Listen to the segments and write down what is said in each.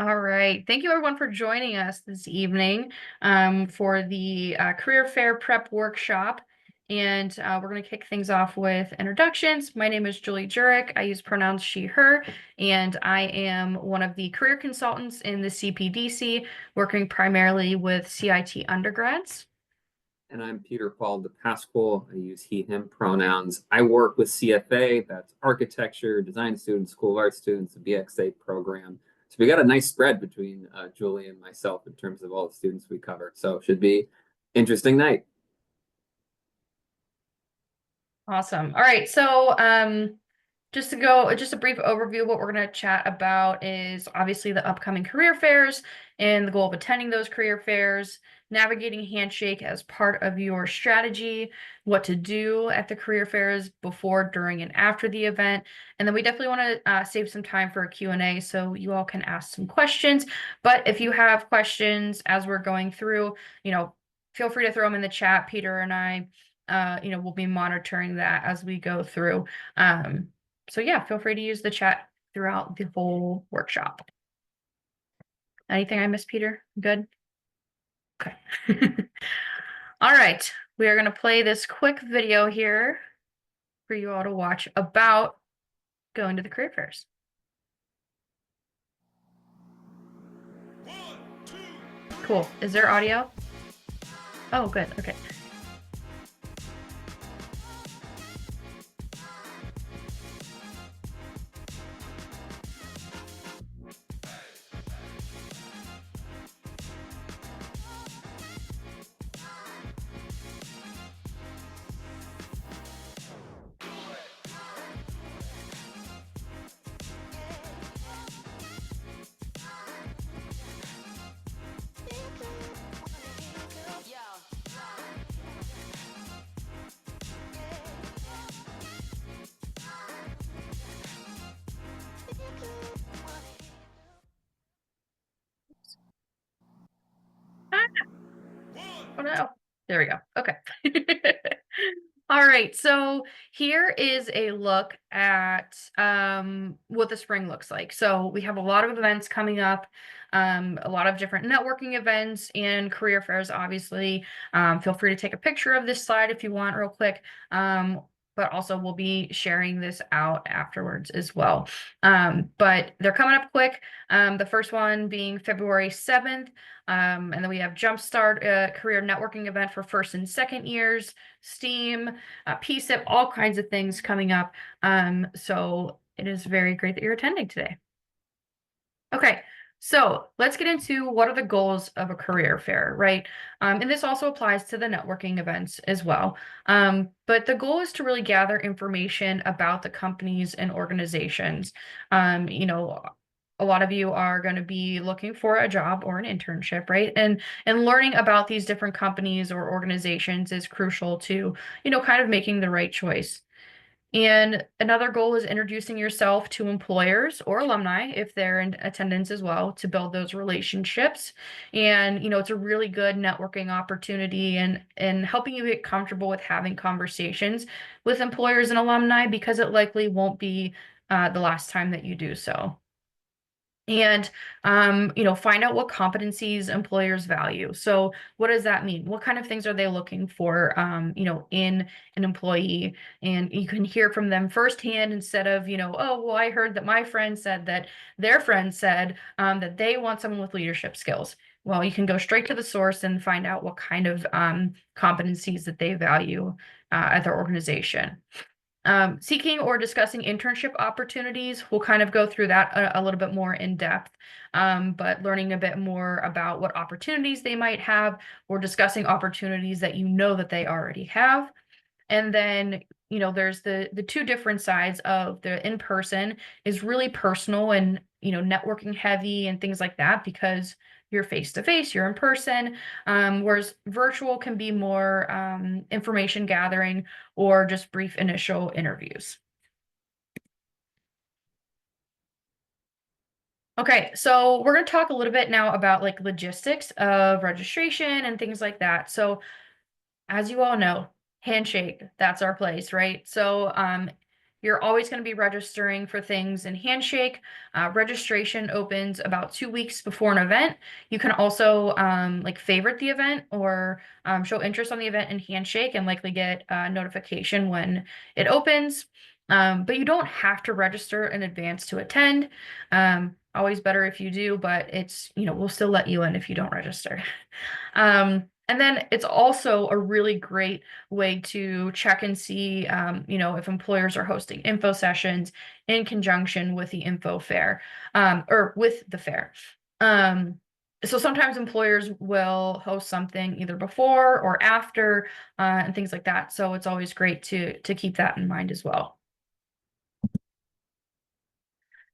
All right. Thank you everyone for joining us this evening for the Career Fair Prep Workshop. And we're going to kick things off with introductions. My name is Julie Jurek. I use pronouns she, her, and I am one of the career consultants in the CPDC, working primarily with CIT undergrads. And I'm Peter Paul DePasquale. I use he, him pronouns. I work with CFA, that's architecture, design students, school of art students, the BXA program. So we got a nice spread between Julie and myself in terms of all the students we cover. So it should be interesting night. Awesome. All right. So just a brief overview of what we're going to chat about is obviously the upcoming career fairs and the goal of attending those career fairs, navigating Handshake as part of your strategy, what to do at the career fairs before, during, and after the event. And then we definitely want to save some time for a Q&A so you all can ask some questions. But if you have questions as we're going through, feel free to throw them in the chat. Peter and I we'll be monitoring that as we go through. So yeah, feel free to use the chat throughout the whole workshop. Anything I missed, Peter? Good? Okay. All right, we are going to play this quick video here for you all to watch about going to the career fairs. Cool. Is there audio? Oh, good. Okay. Oh no. There we go. Okay. All right. So here is a look at what the spring looks like. So we have a lot of events coming up, a lot of different networking events and career fairs, obviously. Feel free to take a picture of this slide if you want real quick. But also we'll be sharing this out afterwards as well. But they're coming up quick. The first one being February 7th. And then we have Jumpstart, a career networking event for first and second years, STEAM, PSIP, all kinds of things coming up. So it is very great that you're attending today. Okay, so let's get into what are the goals of a career fair, right? And this also applies to the networking events as well. But the goal is to really gather information about the companies and organizations. A lot of you are going to be looking for a job or an internship, right? And learning about these different companies or organizations is crucial to, kind of making the right choice. And another goal is introducing yourself to employers or alumni if they're in attendance as well to build those relationships. And, it's a really good networking opportunity and helping you get comfortable with having conversations with employers and alumni because it likely won't be the last time that you do so. And, find out what competencies employers value. So what does that mean? What kind of things are they looking for, in an employee? And you can hear from them firsthand instead of, oh, well, I heard that my friend said that their friend said that they want someone with leadership skills. Well, you can go straight to the source and find out what kind of competencies that they value at their organization. Seeking or discussing internship opportunities, we'll kind of go through that a little bit more in depth, but learning a bit more about what opportunities they might have or discussing opportunities that that they already have. And then, there's the two different sides of the in-person is really personal and, networking heavy and things like that because you're face to face, you're in person. Whereas virtual can be more information gathering or just brief initial interviews. Okay, so we're going to talk a little bit now about like logistics of registration and things like that. So as you all know, Handshake, that's our place, right? So you're always going to be registering for things in Handshake. Registration opens about 2 weeks before an event. You can also like favorite the event or show interest on the event in Handshake and likely get a notification when it opens. But you don't have to register in advance to attend. Always better if you do, but it's, we'll still let you in if you don't register. And then it's also a really great way to check and see, if employers are hosting info sessions in conjunction with the info fair, or with the fair. So sometimes employers will host something either before or after, and things like that. So it's always great to keep that in mind as well.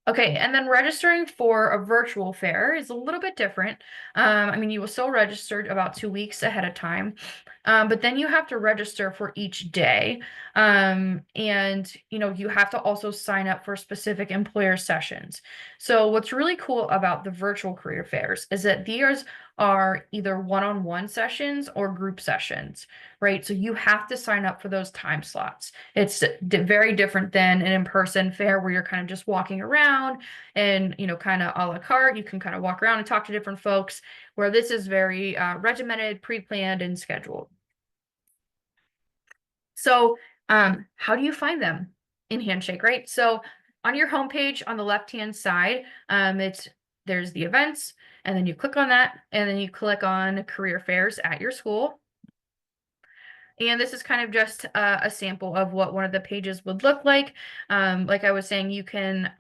Okay, and then registering for a virtual fair is a little bit different. I mean, you will still register about 2 weeks ahead of time, but then you have to register for each day. And you have to also sign up for specific employer sessions. So what's really cool about the virtual career fairs is that these are either one-on-one sessions or group sessions, right? So you have to sign up for those time slots. It's very different than an in-person fair where you're kind of just walking around and, kind of a la carte. You can kind of walk around and talk to different folks, where this is very regimented, pre-planned, and scheduled. So, how do you find them in Handshake, right? So on your homepage on the left-hand side, there's the events, and then you click on that, and then you click on career fairs at your school. And this is kind of just a sample of what one of the pages would look like. Like I was saying, you can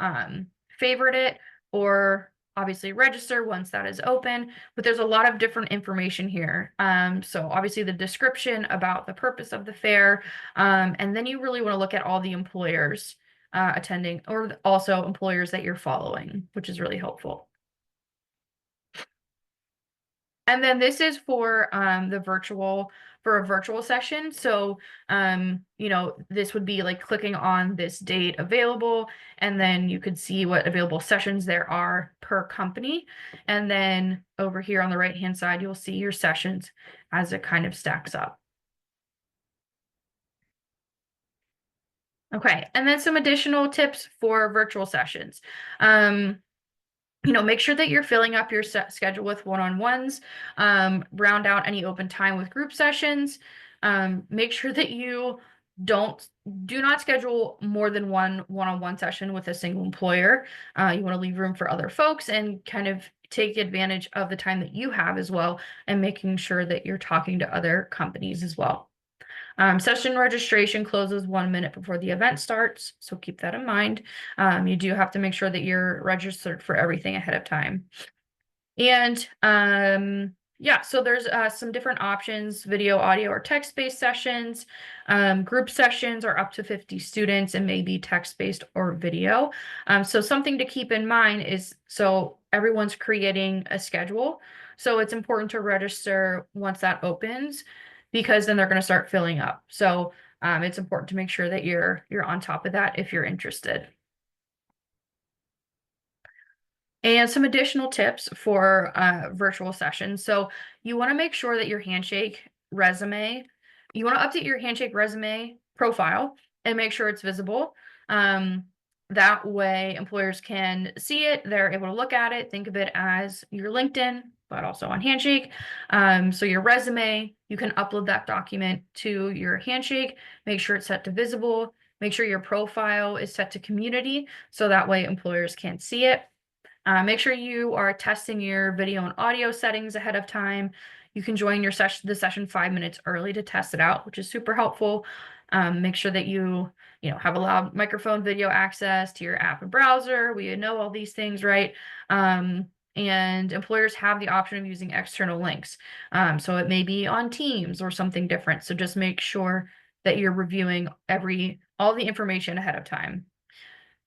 favorite it or obviously register once that is open, but there's a lot of different information here. So obviously the description about the purpose of the fair, and then you really want to look at all the employers attending or also employers that you're following, which is really helpful. And then this is for a virtual session. So this would be like clicking on this date available, and then you could see what available sessions there are per company. And then over here on the right-hand side, you'll see your sessions as it kind of stacks up. Okay, and then some additional tips for virtual sessions. Make sure that you're filling up your schedule with one-on-ones, round out any open time with group sessions. Make sure that you do not schedule more than one-on-one session with a single employer. You want to leave room for other folks and kind of take advantage of the time that you have as well, and making sure that you're talking to other companies as well. Session registration closes 1 minute before the event starts, so keep that in mind. You do have to make sure that you're registered for everything ahead of time. And yeah, so there's some different options: video, audio, or text-based sessions. Group sessions are up to 50 students and maybe text-based or video. So something to keep in mind is, so everyone's creating a schedule. So it's important to register once that opens, because then they're going to start filling up. So it's important to make sure that you're on top of that if you're interested. And some additional tips for virtual sessions. So you want to make sure that your Handshake resume, you want to update your Handshake resume profile and make sure it's visible. That way employers can see it, they're able to look at it, think of it as your LinkedIn, but also on Handshake. So your resume, you can upload that document to your Handshake, make sure it's set to visible, make sure your profile is set to community, so that way employers can't see it. Make sure you are testing your video and audio settings ahead of time. You can join the session 5 minutes early to test it out, which is super helpful. Make sure that you have a loud microphone, video access to your app and browser. We know all these things, right? And employers have the option of using external links. So it may be on Teams or something different. So just make sure that you're reviewing all the information ahead of time.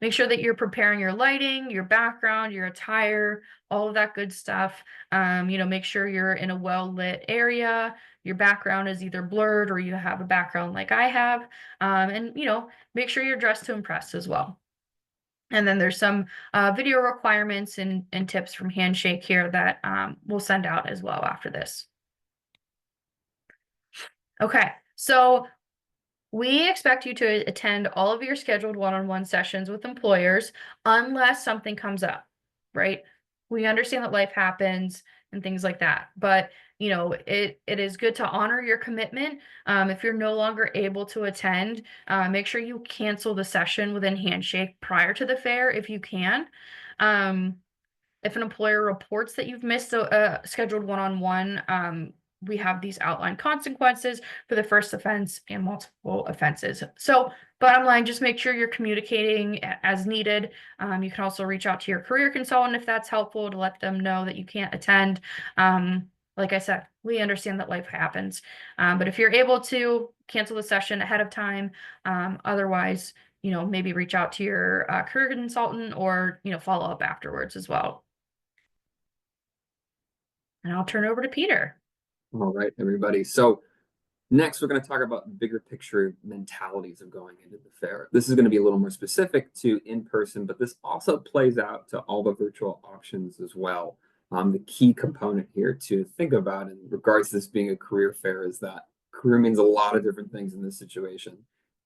Make sure that you're preparing your lighting, your background, your attire, all of that good stuff. Make sure you're in a well-lit area. Your background is either blurred or you have a background like I have. And make sure you're dressed to impress as well. And then there's some video requirements and tips from Handshake here that we'll send out as well after this. Okay, so We expect you to attend all of your scheduled one-on-one sessions with employers unless something comes up, right? We understand that life happens and things like that, but it is good to honor your commitment. If you're no longer able to attend, make sure you cancel the session within Handshake prior to the fair if you can. Um, if an employer reports that you've missed a scheduled one-on-one, we have these outlined consequences for the first offense and multiple offenses. So bottom line, just make sure you're communicating as needed. You can also reach out to your career consultant if that's helpful to let them know that you can't attend. Like I said, we understand that life happens. But if you're able to cancel the session ahead of time, otherwise, maybe reach out to your career consultant or, follow up afterwards as well. And I'll turn over to Peter. All right, everybody. So next, we're going to talk about bigger picture mentalities of going into the fair. This is going to be a little more specific to in person, but this also plays out to all the virtual options as well. The key component here to think about in regards to this being a career fair is that career means a lot of different things in this situation.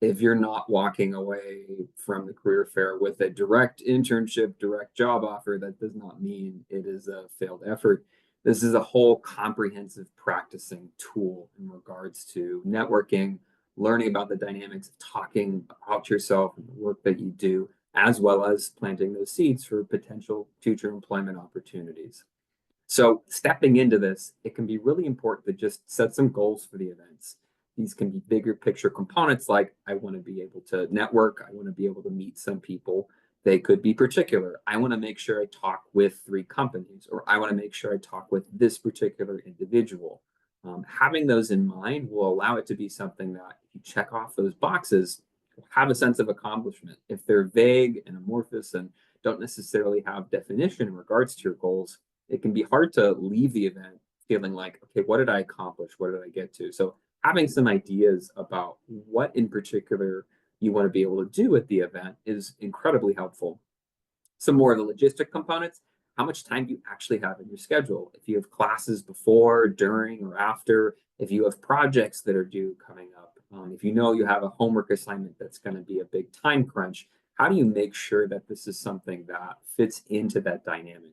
If you're not walking away from the career fair with a direct internship, direct job offer, that does not mean it is a failed effort. This is a whole comprehensive practicing tool in regards to networking, learning about the dynamics of talking about yourself and the work that you do, as well as planting those seeds for potential future employment opportunities. So, stepping into this, it can be really important to just set some goals for the events. These can be bigger picture components like I want to be able to network, I want to be able to meet some people. They could be particular. I want to make sure I talk with 3 companies, or I want to make sure I talk with this particular individual. Having those in mind will allow it to be something that if you check off those boxes, have a sense of accomplishment. If they're vague and amorphous and don't necessarily have definition in regards to your goals, it can be hard to leave the event feeling like, okay, what did I accomplish? What did I get to? So having some ideas about what in particular you want to be able to do at the event is incredibly helpful. Some more of the logistic components, how much time do you actually have in your schedule? If you have classes before, during, or after, if you have projects that are due coming up, if you know you have a homework assignment that's going to be a big time crunch, how do you make sure that this is something that fits into that dynamic?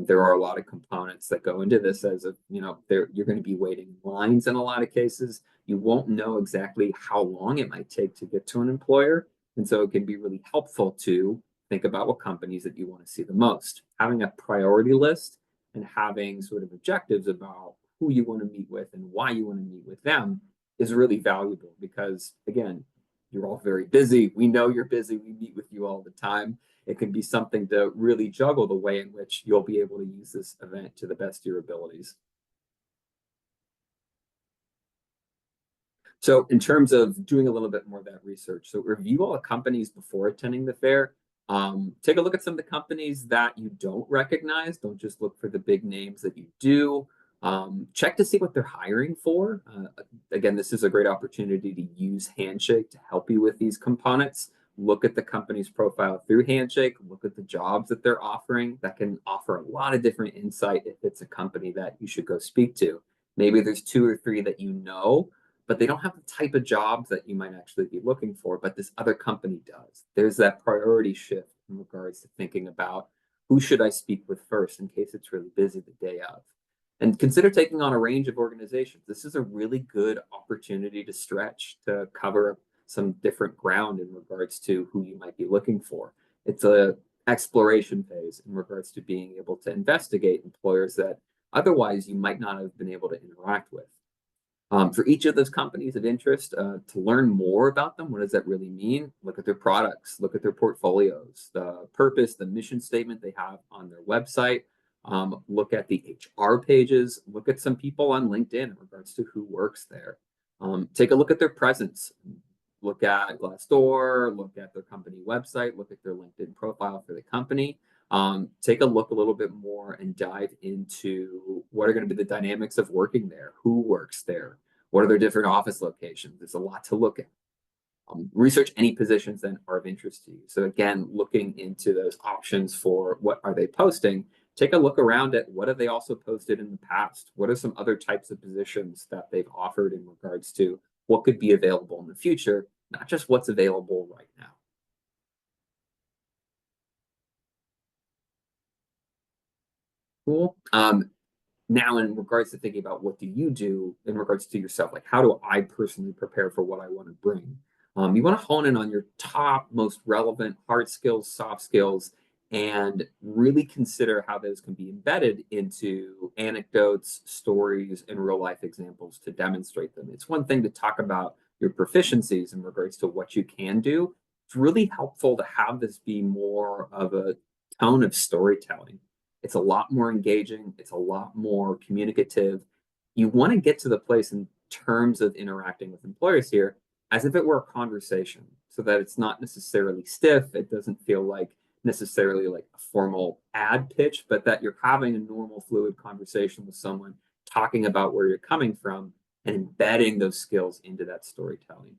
There are a lot of components that go into this as a, you're going to be waiting in lines in a lot of cases. You won't know exactly how long it might take to get to an employer. And so it can be really helpful to think about what companies that you want to see the most. Having a priority list and having sort of objectives about who you want to meet with and why you want to meet with them is really valuable because, again, you're all very busy. We know you're busy. We meet with you all the time. It can be something to really juggle the way in which you'll be able to use this event to the best of your abilities. So in terms of doing a little bit more of that research, so review all the companies before attending the fair. Take a look at some of the companies that you don't recognize. Don't just look for the big names that you do. Check to see what they're hiring for. Again, this is a great opportunity to use Handshake to help you with these components. Look at the company's profile through Handshake. Look at the jobs that they're offering. That can offer a lot of different insight if it's a company that you should go speak to. Maybe there's 2 or 3 that you know, but they don't have the type of jobs that you might actually be looking for, but this other company does. There's that priority shift in regards to thinking about who should I speak with first in case it's really busy the day of. And consider taking on a range of organizations. This is a really good opportunity to stretch, to cover some different ground in regards to who you might be looking for. It's a exploration phase in regards to being able to investigate employers that otherwise you might not have been able to interact with. For each of those companies of interest, to learn more about them, what does that really mean? Look at their products, look at their portfolios, the purpose, the mission statement they have on their website. Look at the HR pages, look at some people on LinkedIn in regards to who works there. Take a look at their presence. Look at Glassdoor, look at their company website, look at their LinkedIn profile for the company. Take a look a little bit more and dive into what are going to be the dynamics of working there, who works there, what are their different office locations. There's a lot to look at. Research any positions that are of interest to you. So again, looking into those options for what are they posting, take a look around at what have they also posted in the past. What are some other types of positions that they've offered in regards to what could be available in the future, not just what's available right now. Cool. Now, in regards to thinking about what do you do in regards to yourself, like how do I personally prepare for what I want to bring? You want to hone in on your top, most relevant hard skills, soft skills, and really consider how those can be embedded into anecdotes, stories, and real life examples to demonstrate them. It's one thing to talk about your proficiencies in regards to what you can do. It's really helpful to have this be more of a tone of storytelling. It's a lot more engaging. It's a lot more communicative. You want to get to the place in terms of interacting with employers here as if it were a conversation so that it's not necessarily stiff. It doesn't feel like necessarily like a formal ad pitch, but that you're having a normal, fluid conversation with someone, talking about where you're coming from and embedding those skills into that storytelling.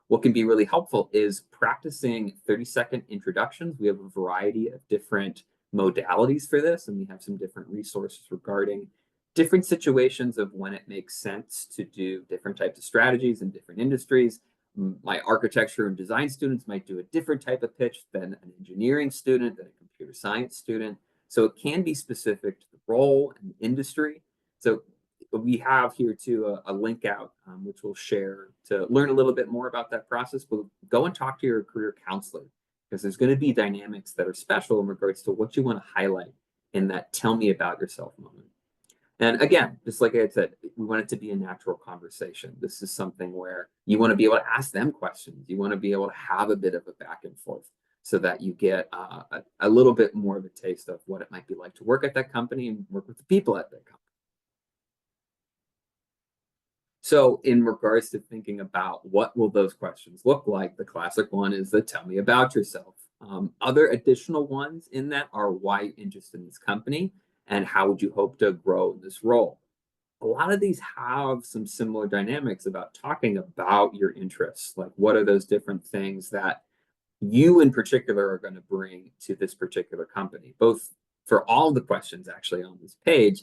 What can be really helpful is practicing 30-second introductions. We have a variety of different modalities for this, and we have some different resources regarding different situations of when it makes sense to do different types of strategies in different industries. My architecture and design students might do a different type of pitch than an engineering student, than a computer science student. So it can be specific to the role and industry. So we have here too a link out, which we'll share to learn a little bit more about that process. But go and talk to your career counselor because there's going to be dynamics that are special in regards to what you want to highlight in that tell me about yourself moment. And again, just like I said, we want it to be a natural conversation. This is something where you want to be able to ask them questions. You want to be able to have a bit of a back and forth so that you get a little bit more of a taste of what it might be like to work at that company and work with the people at that company. So in regards to thinking about what will those questions look like, the classic one is the tell me about yourself. Other additional ones in that are why you're interested in this company and how would you hope to grow in this role. A lot of these have some similar dynamics about talking about your interests. Like what are those different things that you in particular are going to bring to this particular company, both for all the questions actually on this page,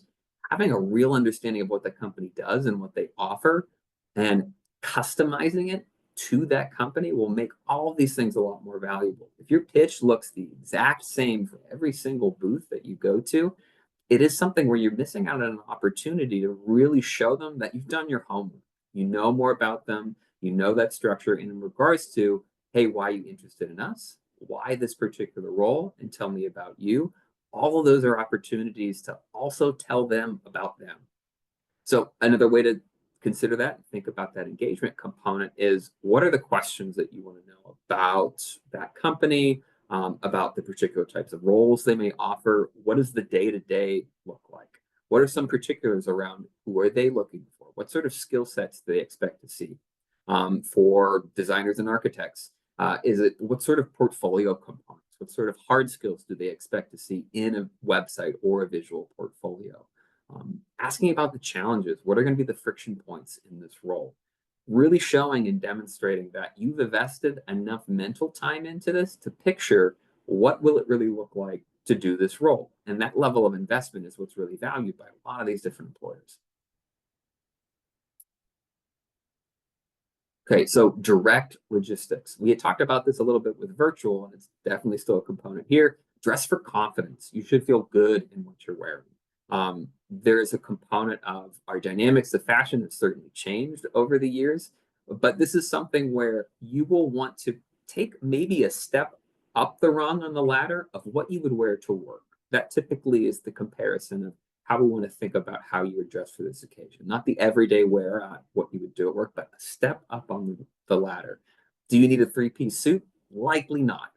having a real understanding of what the company does and what they offer and customizing it to that company will make all of these things a lot more valuable. If your pitch looks the exact same for every single booth that you go to, it is something where you're missing out on an opportunity to really show them that you've done your homework. You know more about them, you know that structure. And in regards to, hey, why are you interested in us? Why this particular role? And tell me about you. All of those are opportunities to also tell them about them. So another way to consider that, think about that engagement component is what are the questions that you want to know about that company, about the particular types of roles they may offer? What does the day-to-day look like? What are some particulars around who are they looking for? What sort of skill sets do they expect to see? For designers and architects, is it what sort of portfolio components? What sort of hard skills do they expect to see in a website or a visual portfolio? Asking about the challenges. What are going to be the friction points in this role? Really showing and demonstrating that you've invested enough mental time into this to picture what will it really look like to do this role. And that level of investment is what's really valued by a lot of these different employers. Okay, so direct logistics. We had talked about this a little bit with virtual, and it's definitely still a component here. Dress for confidence. You should feel good in what you're wearing. There is a component of our dynamics of fashion that's certainly changed over the years, but this is something where you will want to take maybe a step up the rung on the ladder of what you would wear to work. That typically is the comparison of how we want to think about how you would dress for this occasion. Not the everyday wear, what you would do at work, but a step up on the ladder. Do you need a three-piece suit? Likely not.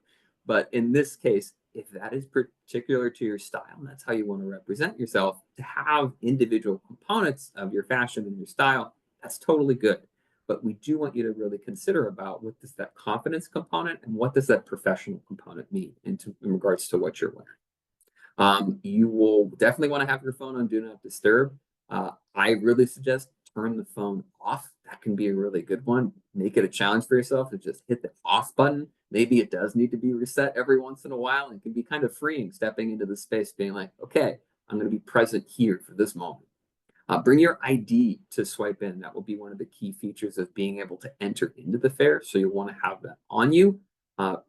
But in this case, if that is particular to your style, and that's how you want to represent yourself, to have individual components of your fashion and your style, that's totally good. But we do want you to really consider about what does that confidence component and what does that professional component mean in regards to what you're wearing. You will definitely want to have your phone on Do Not Disturb. I really suggest turn the phone off. That can be a really good one. Make it a challenge for yourself to just hit the off button. Maybe it does need to be reset every once in a while and can be kind of freeing stepping into the space, being like, okay, I'm going to be present here for this moment. Bring your ID to swipe in. That will be one of the key features of being able to enter into the fair. So you'll want to have that on you.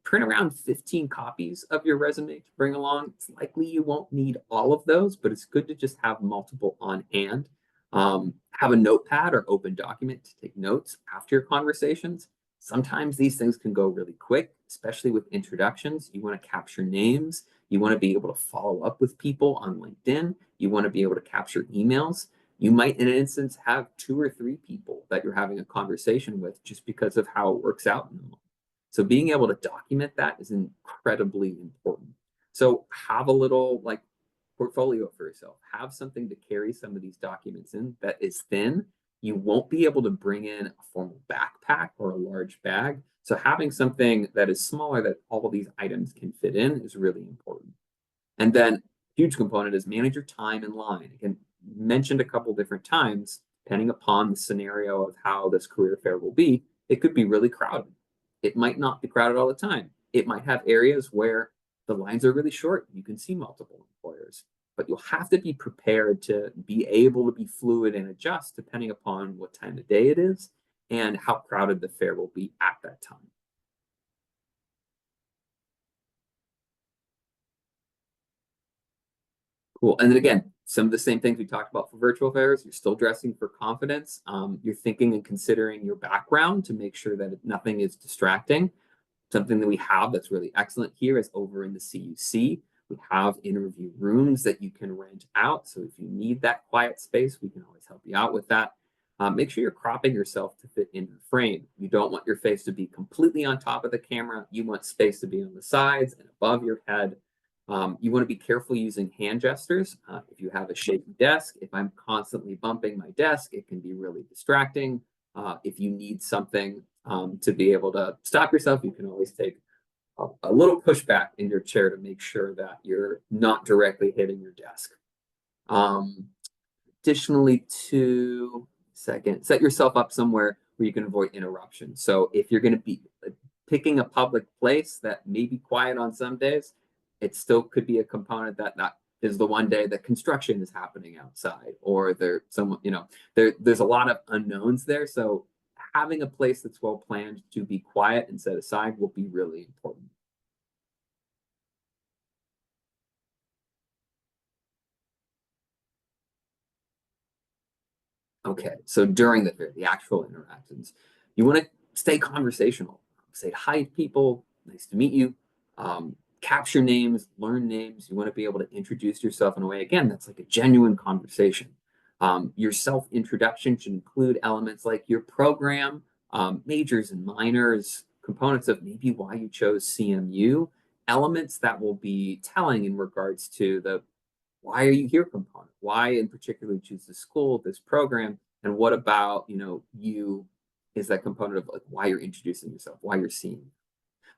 Print around 15 copies of your resume to bring along. It's likely you won't need all of those, but it's good to just have multiple on hand. Have a notepad or open document to take notes after your conversations. Sometimes these things can go really quick, especially with introductions. You want to capture names. You want to be able to follow up with people on LinkedIn. You want to be able to capture emails. You might, in an instance, have 2 or 3 people that you're having a conversation with just because of how it works out in the moment. So being able to document that is incredibly important. So have a little like portfolio for yourself. Have something to carry some of these documents in that is thin. You won't be able to bring in a formal backpack or a large bag. So having something that is smaller that all of these items can fit in is really important. And then huge component is manage your time in line. Again, mentioned a couple different times, depending upon the scenario of how this career fair will be, it could be really crowded. It might not be crowded all the time. It might have areas where the lines are really short. You can see multiple employers, but you'll have to be prepared to be able to be fluid and adjust depending upon what time of day it is and how crowded the fair will be at that time. Cool. And then again, some of the same things we talked about for virtual fairs. You're still dressing for confidence. You're thinking and considering your background to make sure that nothing is distracting. Something that we have that's really excellent here is over in the CUC. We have interview rooms that you can rent out. So if you need that quiet space, we can always help you out with that. Make sure you're cropping yourself to fit in the frame. You don't want your face to be completely on top of the camera. You want space to be on the sides and above your head. You want to be careful using hand gestures. If you have a shaky desk, if I'm constantly bumping my desk, it can be really distracting. If you need something to be able to stop yourself, you can always take a little pushback in your chair to make sure that you're not directly hitting your desk. Um, Additionally, set yourself up somewhere where you can avoid interruption. So if you're going to be picking a public place that may be quiet on some days, it still could be a component that is the one day that construction is happening outside, or there's a lot of unknowns there. So having a place that's well planned to be quiet and set aside will be really important. Okay, so during the actual interactions, you want to stay conversational. Say hi to people. Nice to meet you. Capture names, learn names. You want to be able to introduce yourself in a way, again, that's like a genuine conversation. Your self introduction should include elements like your program, majors and minors, components of maybe why you chose CMU, elements that will be telling in regards to the why are you here component, why in particular choose this school, this program, and what about you is that component of like why you're introducing yourself, why you're seeing.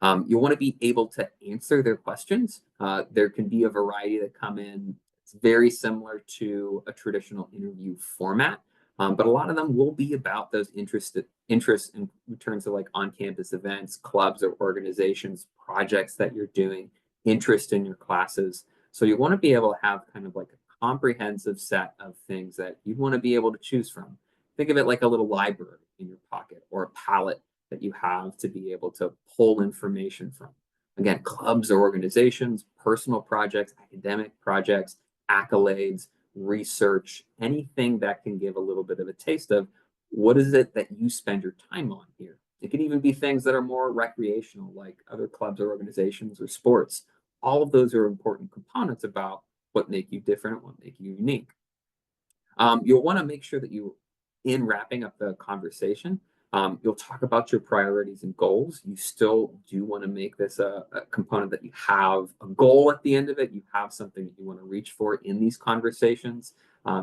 You'll want to be able to answer their questions. There can be a variety that come in. It's very similar to a traditional interview format, but a lot of them will be about those interests in terms of like on-campus events, clubs or organizations, projects that you're doing, interest in your classes. So you want to be able to have kind of like a comprehensive set of things that you want to be able to choose from. Think of it like a little library in your pocket or a palette that you have to be able to pull information from. Again, clubs or organizations, personal projects, academic projects, accolades, research, anything that can give a little bit of a taste of what is it that you spend your time on here. It can even be things that are more recreational, like other clubs or organizations or sports. All of those are important components about what make you different, what make you unique. You'll want to make sure that in wrapping up the conversation, you'll talk about your priorities and goals. You still do want to make this a component that you have a goal at the end of it. You have something that you want to reach for in these conversations.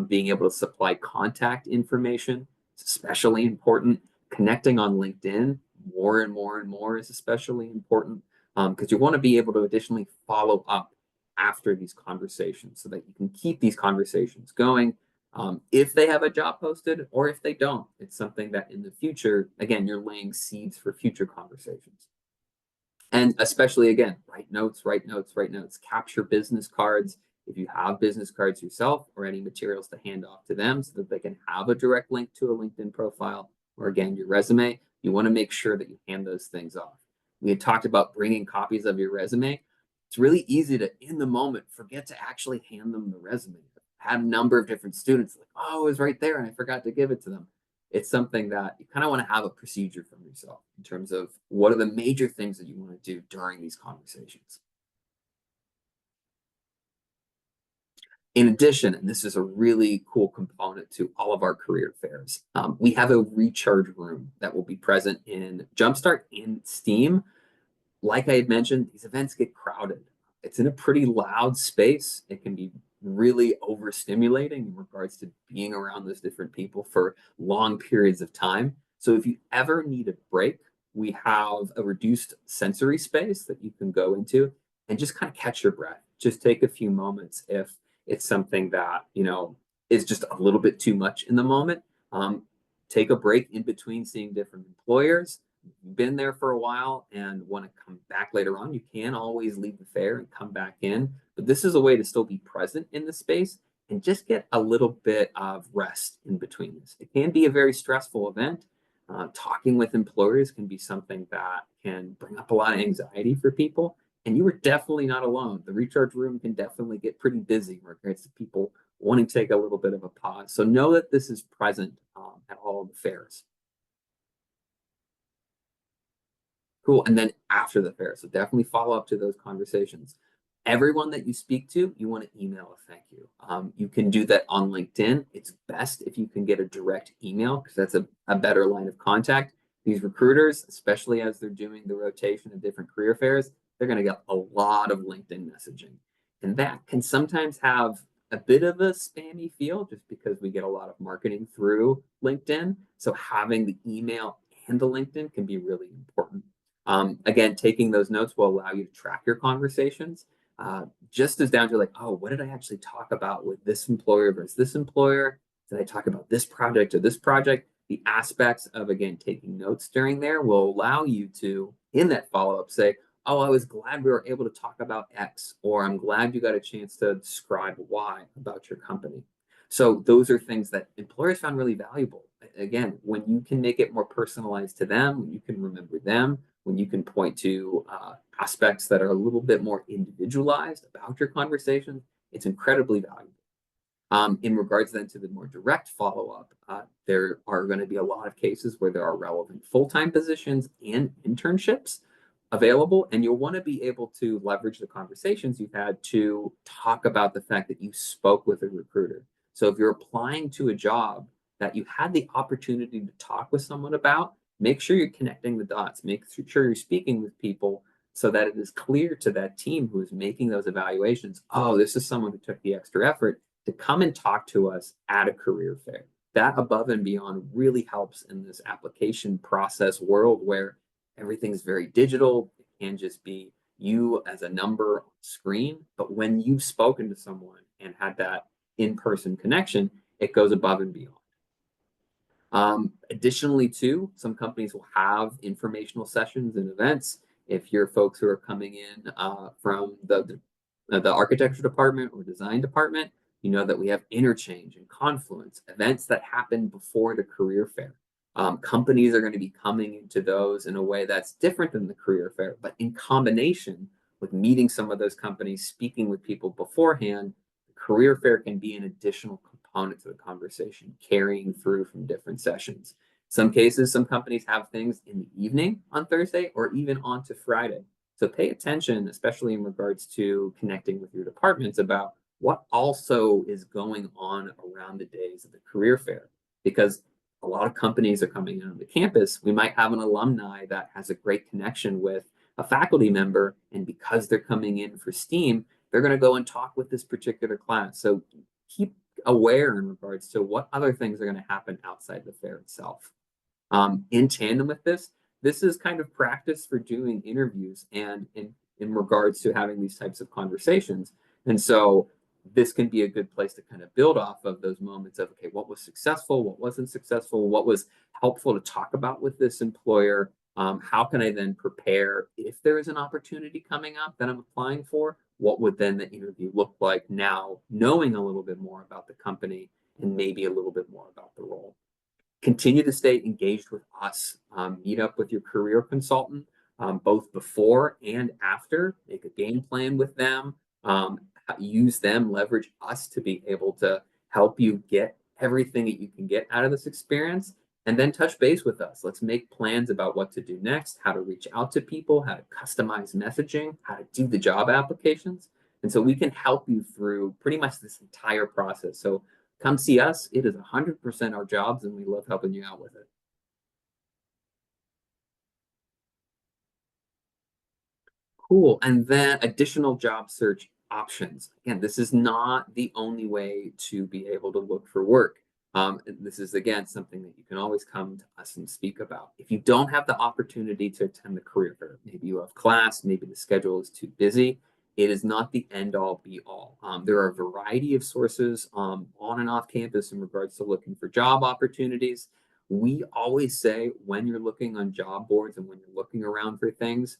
Being able to supply contact information is especially important. Connecting on LinkedIn more and more and more is especially important because you want to be able to additionally follow up after these conversations so that you can keep these conversations going if they have a job posted or if they don't. It's something that in the future, again, you're laying seeds for future conversations. And especially, again, write notes, capture business cards, If you have business cards yourself or any materials to hand off to them so that they can have a direct link to a LinkedIn profile or again, your resume, you want to make sure that you hand those things off. We had talked about bringing copies of your resume. It's really easy to, in the moment, forget to actually hand them the resume. I had a number of different students like, oh, it was right there and I forgot to give it to them. It's something that you kind of want to have a procedure from yourself in terms of what are the major things that you want to do during these conversations. In addition, and this is a really cool component to all of our career fairs, we have a recharge room that will be present in Jumpstart and Steam. Like I had mentioned, these events get crowded. It's in a pretty loud space. It can be really overstimulating in regards to being around those different people for long periods of time. So if you ever need a break, we have a reduced sensory space that you can go into and just kind of catch your breath. Just take a few moments if it's something that, is just a little bit too much in the moment. Um, Take a break in between seeing different employers. Been there for a while and want to come back later on, you can always leave the fair and come back in. But this is a way to still be present in the space and just get a little bit of rest in between this. It can be a very stressful event. Talking with employers can be something that can bring up a lot of anxiety for people. And you are definitely not alone. The recharge room can definitely get pretty busy in regards to people wanting to take a little bit of a pause. So know that this is present at all of the fairs. Cool. And then after the fair, so definitely follow up to those conversations. Everyone that you speak to, you want to email a thank you. You can do that on LinkedIn. It's best if you can get a direct email because that's a better line of contact. These recruiters, especially as they're doing the rotation of different career fairs, they're going to get a lot of LinkedIn messaging. And that can sometimes have a bit of a spammy feel just because we get a lot of marketing through LinkedIn. So having the email and the LinkedIn can be really important. Again, taking those notes will allow you to track your conversations, just as down to like, oh, what did I actually talk about with this employer versus this employer? Did I talk about this project or this project? The aspects of, again, taking notes during there will allow you to, in that follow up, say, oh, I was glad we were able to talk about X, or I'm glad you got a chance to describe Y about your company. So those are things that employers found really valuable. Again, when you can make it more personalized to them, when you can remember them, when you can point to aspects that are a little bit more individualized about your conversation, it's incredibly valuable. In regards then to the more direct follow-up, there are going to be a lot of cases where there are relevant full-time positions and internships available, and you'll want to be able to leverage the conversations you've had to talk about the fact that you spoke with a recruiter. So if you're applying to a job that you had the opportunity to talk with someone about, make sure you're connecting the dots, make sure you're speaking with people so that it is clear to that team who is making those evaluations, oh, this is someone who took the extra effort to come and talk to us at a career fair. That above and beyond really helps in this application process world where everything's very digital. It can just be you as a number on screen. But when you've spoken to someone and had that in-person connection, it goes above and beyond. Additionally, too, some companies will have informational sessions and events. If you're folks who are coming in from the architecture department or design department, you know that we have interchange and confluence, events that happen before the career fair. Companies are going to be coming into those in a way that's different than the career fair, but in combination with meeting some of those companies, speaking with people beforehand, the career fair can be an additional component to the conversation, carrying through from different sessions. Some cases, some companies have things in the evening on Thursday or even onto Friday. So pay attention, especially in regards to connecting with your departments about what also is going on around the days of the career fair. Because a lot of companies are coming in on the campus. We might have an alumni that has a great connection with a faculty member, and because they're coming in for STEAM, they're going to go and talk with this particular class. So keep aware in regards to what other things are going to happen outside the fair itself. In tandem with this, this is kind of practice for doing interviews and in regards to having these types of conversations. And so this can be a good place to kind of build off of those moments of, okay, what was successful, what wasn't successful, what was helpful to talk about with this employer, how can I then prepare if there is an opportunity coming up that I'm applying for? what would then the interview look like now, knowing a little bit more about the company and maybe a little bit more about the role. Continue to stay engaged with us. Meet up with your career consultant, both before and after. Make a game plan with them. Use them, leverage us to be able to help you get everything that you can get out of this experience. And then touch base with us. Let's make plans about what to do next, how to reach out to people, how to customize messaging, how to do the job applications. And so we can help you through pretty much this entire process. So come see us. It is 100% our jobs, and we love helping you out with it. Cool. And then additional job search options. Again, this is not the only way to be able to look for work. This is, again, something that you can always come to us and speak about. If you don't have the opportunity to attend the career fair, maybe you have class, maybe the schedule is too busy, it is not the end all be all. There are a variety of sources on and off campus in regards to looking for job opportunities. We always say when you're looking on job boards and when you're looking around for things,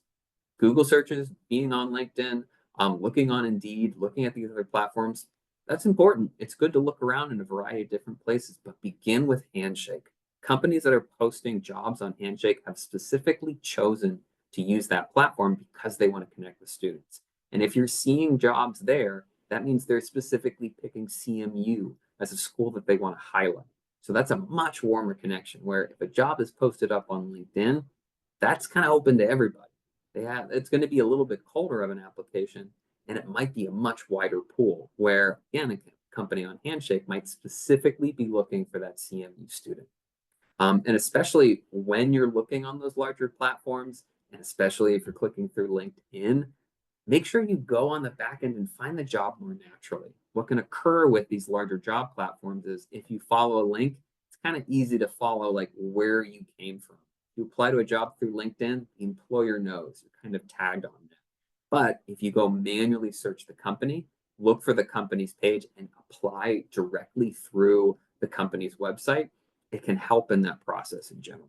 Google searches, being on LinkedIn, looking on Indeed, looking at these other platforms, that's important. It's good to look around in a variety of different places, but begin with Handshake. Companies that are posting jobs on Handshake have specifically chosen to use that platform because they want to connect with students. And if you're seeing jobs there, that means they're specifically picking CMU as a school that they want to highlight. So that's a much warmer connection where if a job is posted up on LinkedIn, that's kind of open to everybody. It's going to be a little bit colder of an application, and it might be a much wider pool where, again, a company on Handshake might specifically be looking for that CMU student. And especially when you're looking on those larger platforms, and especially if you're clicking through LinkedIn, make sure you go on the back end and find the job more naturally. What can occur with these larger job platforms is if you follow a link, it's kind of easy to follow like where you came from. You apply to a job through LinkedIn, the employer knows you're kind of tagged on that. But if you go manually search the company, look for the company's page and apply directly through the company's website, it can help in that process in general.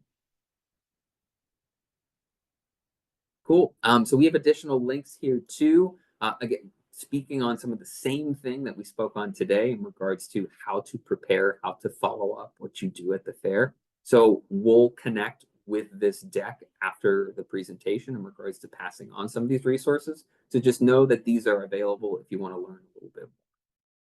Cool. So we have additional links here too. Again, speaking on some of the same thing that we spoke on today in regards to how to prepare, how to follow up, what you do at the fair. So we'll connect with this deck after the presentation in regards to passing on some of these resources. So just know that these are available if you want to learn a little bit more.